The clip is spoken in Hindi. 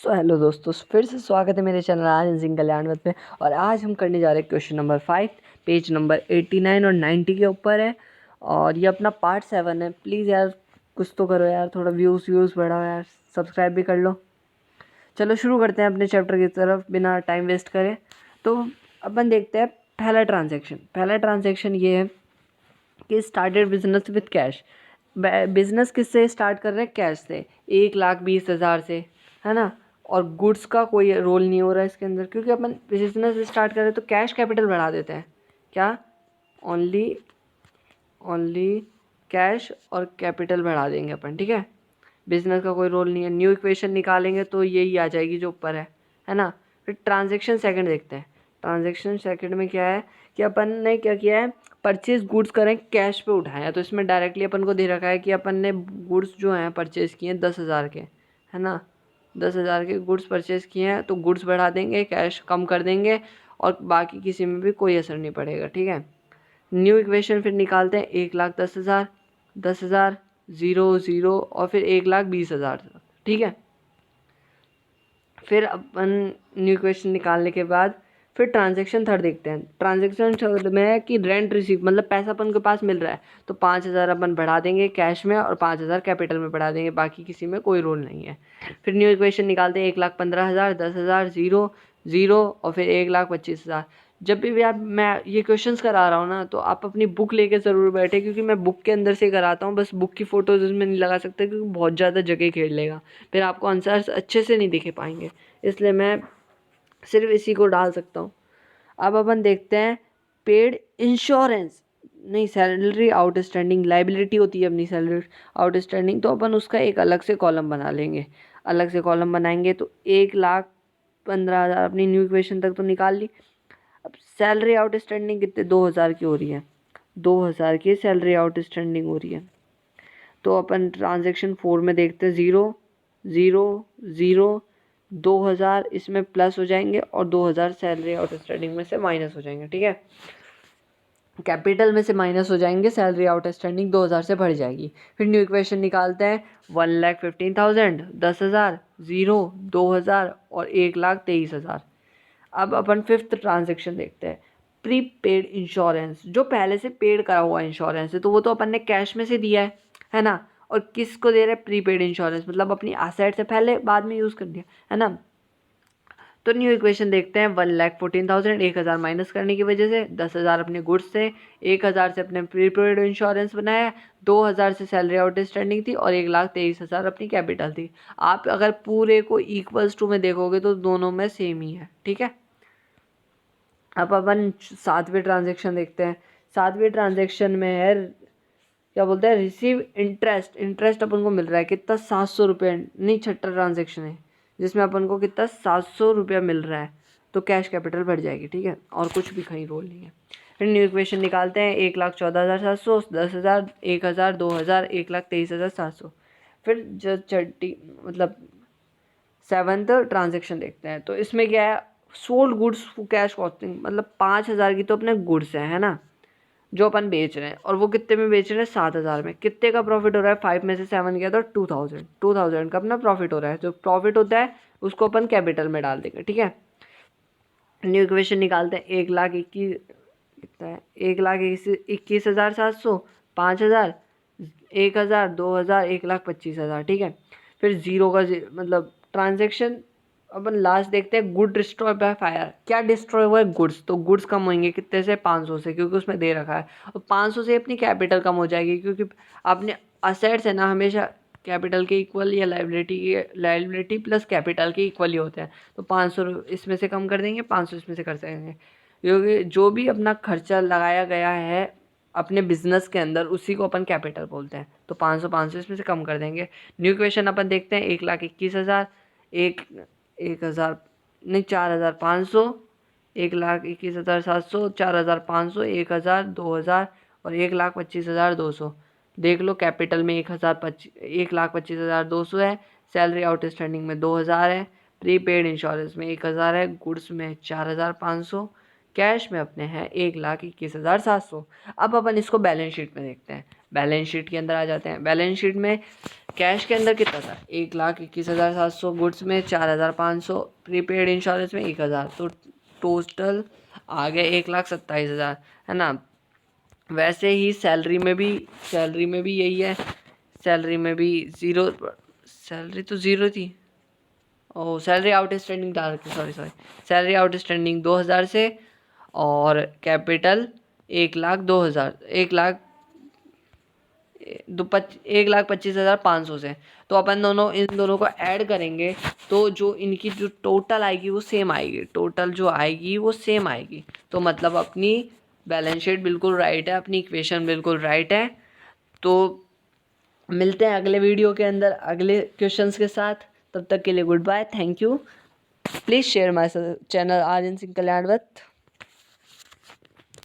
हेलो दोस्तों, फिर से स्वागत है मेरे चैनल आज सिंह कल्याणवत में। और आज हम करने जा रहे हैं क्वेश्चन नंबर 5, पेज नंबर 89 और 90 के ऊपर है। और ये अपना पार्ट 7 है। प्लीज़ यार कुछ तो करो यार, थोड़ा व्यूज़ बढ़ाओ यार, सब्सक्राइब भी कर लो। चलो शुरू करते हैं अपने चैप्टर की तरफ बिना टाइम वेस्ट करे। तो अपन देखते हैं पहला ट्रांजेक्शन ये है कि started business with cash. Business किससे स्टार्ट कर रहे हैं? कैश से, 1,20,000 से, है ना। और गुड्स का कोई रोल नहीं हो रहा है इसके अंदर, क्योंकि अपन बिजनेस स्टार्ट कर रहे हैं तो कैश कैपिटल बढ़ा देते हैं। क्या? ओनली कैश और कैपिटल बढ़ा देंगे अपन, ठीक है। बिजनेस का कोई रोल नहीं है। न्यू इक्वेशन निकालेंगे तो यही आ जाएगी जो ऊपर है ना। फिर ट्रांजेक्शन सेकंड देखते हैं। ट्रांजेक्शन सेकंड में क्या है कि अपन ने क्या किया है, परचेज गुड्स करें कैश पे उठाया। तो इसमें डायरेक्टली अपन को दे रखा है कि अपन ने गुड्स जो हैं परचेज किए हैं 10,000 के, है ना। 10,000 के गुड्स परचेज किए हैं तो गुड्स बढ़ा देंगे, कैश कम कर देंगे और बाकी किसी में भी कोई असर नहीं पड़ेगा, ठीक है। न्यू इक्वेशन फिर निकालते हैं। 1,10,000, 10,000, 0 0 और फिर 1,20,000, ठीक है। फिर अपन न्यू इक्वेशन निकालने के बाद फिर ट्रांजेक्शन थर्ड देखते हैं। ट्रांजेक्शन थर्ड में है कि रेंट रिसीव, मतलब पैसा अपन के पास मिल रहा है तो 5,000 अपन बढ़ा देंगे कैश में और 5,000 कैपिटल में बढ़ा देंगे, बाकी किसी में कोई रोल नहीं है। फिर न्यू इक्वेशन निकालते हैं। 1,15,000, 10,000, 0 0 और फिर 1,25,000। जब भी आप मैं ये क्वेश्चंस करा रहा हूँ ना, तो आप अपनी बुक लेके ज़रूर बैठे, क्योंकि मैं बुक के अंदर से कराता हूँ। बस बुक की फ़ोटोज़ इसमें नहीं लगा सकते क्योंकि बहुत ज़्यादा जगह घेर लेगा, फिर आपको आंसर्स अच्छे से नहीं दिखे पाएंगे, इसलिए मैं सिर्फ इसी को डाल सकता हूँ। अब अपन देखते हैं पेड इंश्योरेंस, नहीं सैलरी आउटस्टैंडिंग लाइबिलिटी होती है अपनी सैलरी आउटस्टैंडिंग, तो अपन उसका एक अलग से कॉलम बना लेंगे। अलग से कॉलम बनाएंगे तो 1,15,000 अपनी न्यू इक्वेशन तक तो निकाल ली। अब सैलरी आउटस्टैंडिंग कितने? 2,000 की हो रही है, 2,000 की सैलरी आउटस्टैंडिंग हो रही है। तो अपन ट्रांजेक्शन 4 में देखते हैं। 0 0 0, 2,000 इसमें प्लस हो जाएंगे और 2,000 सैलरी आउटस्टैंडिंग में से माइनस हो जाएंगे, ठीक है। कैपिटल में से माइनस हो जाएंगे, सैलरी आउटस्टैंडिंग 2,000 से बढ़ जाएगी। फिर न्यू इक्वेशन निकालते हैं। 1,15,000, 10,000, 0, 2,000 और 1,23,000। अब अपन फिफ्थ ट्रांजेक्शन देखते हैं। प्रीपेड इंश्योरेंस, जो पहले से पेड करा हुआ इंश्योरेंस है तो वो तो अपन ने कैश में से दिया है ना। और किसको दे रहे हैं? प्रीपेड इंश्योरेंस, मतलब अपनी एसेट से पहले बाद में यूज़ कर दिया, है ना। तो न्यू इक्वेशन देखते हैं। 1,14,000, 1,000 माइनस करने की वजह से 10,000 अपने गुड्स से, 1,000 से अपने प्रीपेड इंश्योरेंस बनाया, 2,000 से सैलरी आउटस्टैंडिंग थी और 1,23,000 अपनी कैपिटल थी। आप अगर पूरे को इक्वल्स टू में देखोगे तो दोनों में सेम ही है, ठीक है। अब अपन सातवें ट्रांजेक्शन देखते हैं। सातवें ट्रांजेक्शन में है, क्या बोलते हैं, रिसीव इंटरेस्ट। इंटरेस्ट अपन को मिल रहा है कितना? 700 रुपये। नहीं, छठा ट्रांजेक्शन है जिसमें अपन को कितना? 700 रुपया मिल रहा है। तो कैश कैपिटल बढ़ जाएगी, ठीक है, और कुछ भी कहीं रोल नहीं है। फिर न्यू इक्वेशन निकालते हैं। 1,14,700, 10,000, 1,000, 2,000, 1,23,700। फिर जो छठी मतलब सेवन्थ ट्रांजेक्शन देखते हैं। तो इसमें क्या है? सोल्ड गुड्स कैश कॉस्टिंग, मतलब 5,000 की तो अपने गुड्स है ना, जो अपन बेच रहे हैं, और वो कितने में बेच रहे हैं? 7,000 में। कितने का प्रॉफिट हो रहा है? 5 में से 7 गया तो 2,000 का अपना प्रॉफिट हो रहा है। जो प्रॉफिट होता है उसको अपन कैपिटल में डाल देंगे, ठीक है। न्यू इक्वेशन निकालते हैं। 1,21,000 कितना है? 1,21,700, 5,000, 1,000, 2,000, 1,25,000, ठीक है। फिर जीरो का मतलब ट्रांजेक्शन अपन लास्ट देखते हैं। Good destroy by fire. क्या डिस्ट्रॉय हुआ है? गुड्स। तो गुड्स कम होंगे कितने से? 500 से, क्योंकि उसमें दे रखा है। और 500 से अपनी कैपिटल कम हो जाएगी, क्योंकि आपने असेट्स है ना हमेशा कैपिटल के इक्वल या लाइबिलिटी प्लस कैपिटल के इक्वल ही होते हैं। तो 500 इसमें से कम कर देंगे, 500 इसमें से कर देंगे, क्योंकि जो भी अपना खर्चा लगाया गया है अपने बिजनेस के अंदर उसी को अपन कैपिटल बोलते हैं। तो 500 इसमें से कम कर देंगे। न्यू इक्वेशन अपन देखते हैं। 1,21,000, 1,000 नहीं 4,500, 1,21,700, 4,500, 1,000, 2,000 और 1,25,200। देख लो, कैपिटल में 1,25,200 है, सैलरी आउटस्टैंडिंग में 2,000 है, प्रीपेड इंश्योरेंस में 1,000 है, गुड्स में 4,500, कैश में अपने हैं 1,21,700। अब अपन इसको बैलेंस शीट में देखते हैं। बैलेंस शीट के अंदर आ जाते हैं। बैलेंस शीट में कैश के अंदर कितना था, 1,21,700, गुड्स में 4,500, प्रीपेड इंश्योरेंस में 1,000, तो टोटल आ गए 1,27,000, है ना। वैसे ही सैलरी में भी यही है। सैलरी में भी ज़ीरो, सैलरी तो ज़ीरो थी। ओ, सैलरी आउटस्टैंडिंग डाल रखी, सॉरी सैलरी आउटस्टैंडिंग 2,000 से, और कैपिटल 1,02,000, 1,25,500 से। तो अपन दोनों इन दोनों को ऐड करेंगे तो जो इनकी जो टोटल आएगी वो सेम आएगी, टोटल जो आएगी वो सेम आएगी। तो मतलब अपनी बैलेंस शीट बिल्कुल राइट है, अपनी इक्वेशन बिल्कुल राइट है। तो मिलते हैं अगले वीडियो के अंदर अगले क्वेश्चंस के साथ। तब तक के लिए goodbye, thank you. Please share my channel Aryan Singh कल्याणवत।